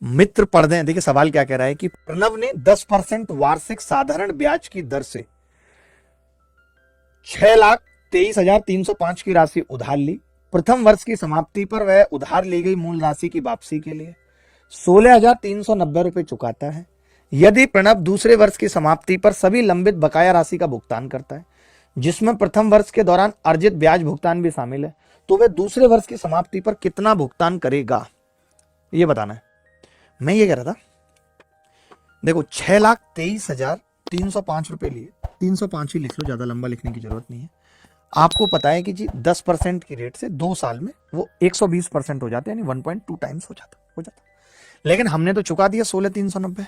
मित्र पढ़ दें। देखिए सवाल क्या कह रहा है कि प्रणव ने 10% वार्षिक साधारण ब्याज की दर से 6,23,305 की राशि उधार ली। प्रथम वर्ष की समाप्ति पर वह उधार ली गई मूल राशि की वापसी के लिए 16,390 रुपए चुकाता है। यदि प्रणव दूसरे वर्ष की समाप्ति पर सभी लंबित बकाया राशि का भुगतान करता है, जिसमें प्रथम वर्ष के दौरान अर्जित ब्याज भुगतान भी शामिल है, तो वह दूसरे वर्ष की समाप्ति पर कितना भुगतान करेगा, यह बताना है। मैं ये कह रहा था, देखो 6,23,305 रुपए लिए, 305 ही लिख लो, ज्यादा लंबा लिखने की जरूरत नहीं है। आपको पता है कि जी 10% की रेट से 2 साल में वो 120% हो जाते हैं, यानी 1.2 टाइम्स हो जाता। लेकिन हमने तो चुका दिया 16,390,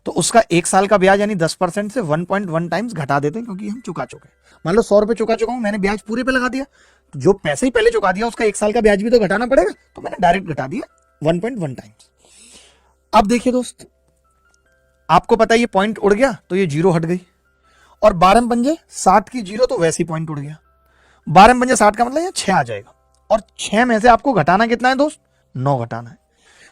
तो उसका 1 साल का ब्याज यानी 10% से 1.1 टाइम्स घटा देते हैं, क्योंकि हम चुका चुके हैं। मान लो 100 रुपए चुका चुका हूं, मैंने ब्याज पूरे पे लगा दिया, तो जो पैसे ही पहले चुका दिया उसका 1 साल का ब्याज भी तो घटाना पड़ेगा, तो मैंने डायरेक्ट घटा दिया 1.1 टाइम्स। अब देखिए दोस्त, आपको पता है ये पॉइंट उड़ गया तो ये जीरो हट गई, और 12 पंजे 60 की जीरो, तो वैसे ही पॉइंट उड़ गया। 12 पंजे 60 का मतलब यहाँ 6 आ जाएगा, और 6 में से आपको घटाना कितना है दोस्त, 9 घटाना है।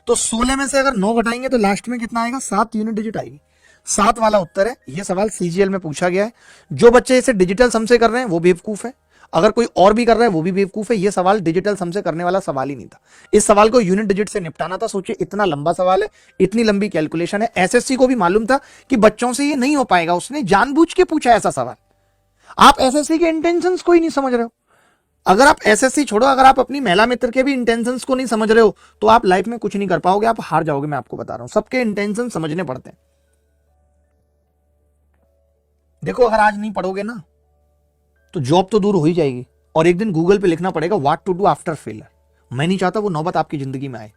तो 16 में से अगर 9 घटाएंगे तो लास्ट में कितना आएगा, 7 यूनिट डिजिट आएगी। 7 वाला उत्तर है। यह सवाल सीजीएल में पूछा गया है। जो बच्चे इसे डिजिटल सम से कर रहे हैं वो बेवकूफ है, अगर कोई और भी कर रहा है वो भी बेवकूफ है। यह सवाल डिजिटल सम से करने वाला सवाल ही नहीं था, इस सवाल को यूनिट डिजिट से निपटाना था। सोचिए इतना लंबा सवाल है, इतनी लंबी कैलकुलेशन है। एसएससी को भी मालूम था कि बच्चों से ये नहीं हो पाएगा, उसने जानबूझ के पूछा ऐसा सवाल। आप एसएससी के इंटेंशंस को ही नहीं समझ रहे हो। अगर आप एसएससी छोड़ो, अगर आप अपनी महिला मित्र के भी इंटेंशंस को नहीं समझ रहे हो तो आप लाइफ में कुछ नहीं कर पाओगे, आप हार जाओगे। मैं आपको बता रहा हूं, सबके इंटेंशन समझने पड़ते हैं। देखो अगर आज नहीं पढ़ोगे ना तो जॉब तो दूर हो ही जाएगी, और एक दिन गूगल पे लिखना पड़ेगा what to do after failure. मैं नहीं चाहता वो नौबत आपकी जिंदगी में आए।